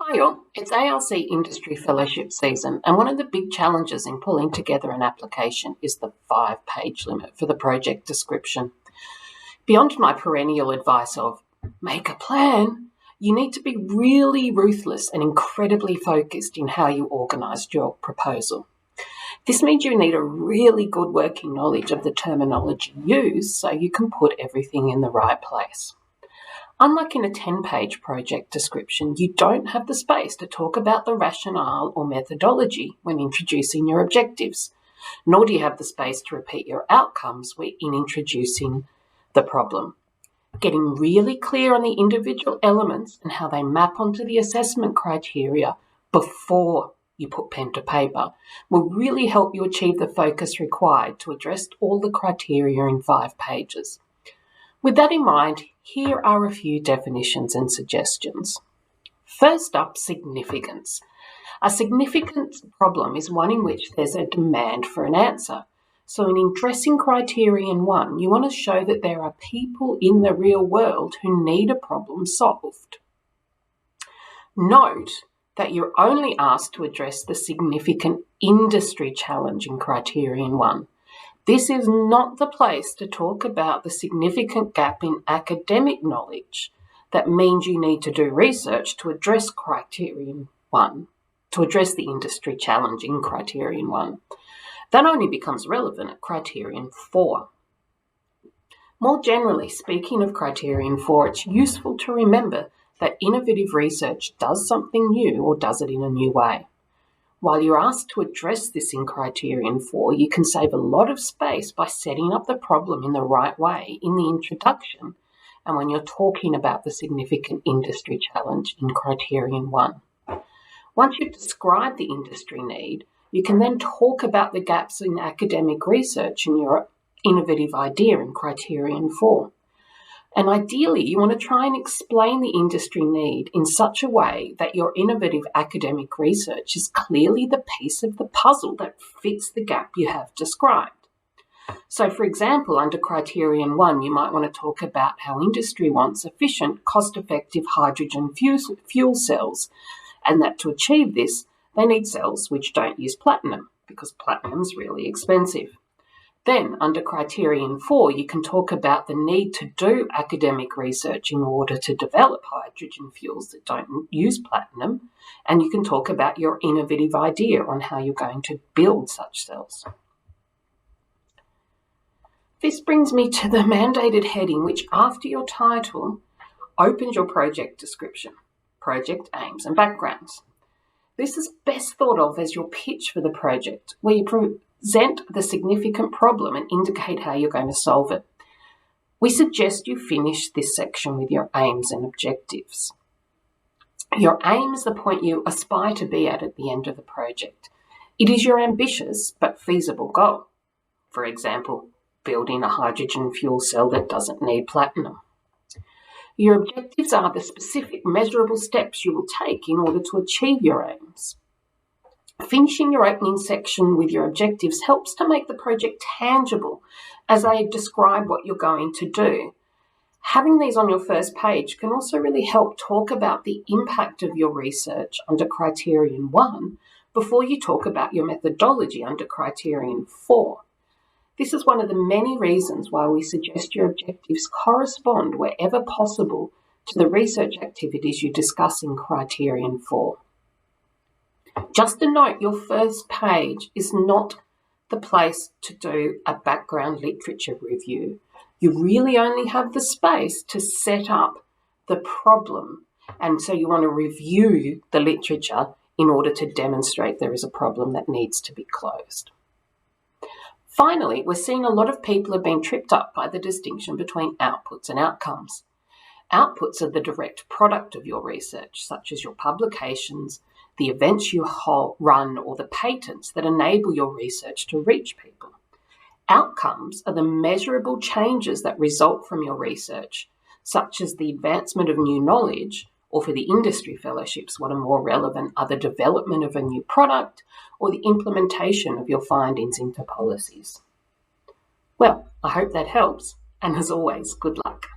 Hi all, it's ALC Industry Fellowship season, and one of the big challenges in pulling together an application is the 5-page limit for the project description. Beyond my perennial advice of make a plan, you need to be really ruthless and incredibly focused in how you organised your proposal. This means you need a really good working knowledge of the terminology used so you can put everything in the right place. Unlike in a 10-page project description, you don't have the space to talk about the rationale or methodology when introducing your objectives, nor do you have the space to repeat your outcomes in introducing the problem. Getting really clear on the individual elements and how they map onto the assessment criteria before you put pen to paper will really help you achieve the focus required to address all the criteria in 5 pages. With that in mind, here are a few definitions and suggestions. First up, significance. A significant problem is one in which there's a demand for an answer. So in addressing criterion 1, you want to show that there are people in the real world who need a problem solved. Note that you're only asked to address the significant industry challenge in criterion 1. This is not the place to talk about the significant gap in academic knowledge. That means you need to do research to address criterion 1, to address the industry challenge in criterion 1. That only becomes relevant at criterion 4. More generally, speaking of criterion 4, it's useful to remember that innovative research does something new or does it in a new way. While you're asked to address this in criterion 4, you can save a lot of space by setting up the problem in the right way in the introduction and when you're talking about the significant industry challenge in criterion 1. Once you've described the industry need, you can then talk about the gaps in academic research in your innovative idea in criterion 4. And ideally, you want to try and explain the industry need in such a way that your innovative academic research is clearly the piece of the puzzle that fits the gap you have described. So, for example, under criterion 1, you might want to talk about how industry wants efficient, cost-effective hydrogen fuel cells, and that to achieve this, they need cells which don't use platinum, because platinum is really expensive. Then, under criterion 4, you can talk about the need to do academic research in order to develop hydrogen fuels that don't use platinum, and you can talk about your innovative idea on how you're going to build such cells. This brings me to the mandated heading, which after your title opens your project description, project aims and backgrounds. This is best thought of as your pitch for the project, where you present the significant problem and indicate how you're going to solve it. We suggest you finish this section with your aims and objectives. Your aim is the point you aspire to be at the end of the project. It is your ambitious but feasible goal. For example, building a hydrogen fuel cell that doesn't need platinum. Your objectives are the specific measurable steps you will take in order to achieve your aims. Finishing your opening section with your objectives helps to make the project tangible as they describe what you're going to do. Having these on your first page can also really help talk about the impact of your research under criterion 1 before you talk about your methodology under criterion 4. This is one of the many reasons why we suggest your objectives correspond wherever possible to the research activities you discuss in criterion 4. Just a note, your first page is not the place to do a background literature review. You really only have the space to set up the problem, and so you want to review the literature in order to demonstrate there is a problem that needs to be closed. Finally, we're seeing a lot of people have been tripped up by the distinction between outputs and outcomes. Outputs are the direct product of your research, such as your publications, the events you run, or the patents that enable your research to reach people. Outcomes are the measurable changes that result from your research, such as the advancement of new knowledge, or for the industry fellowships, what are more relevant are the development of a new product or the implementation of your findings into policies. Well, I hope that helps, and as always, good luck.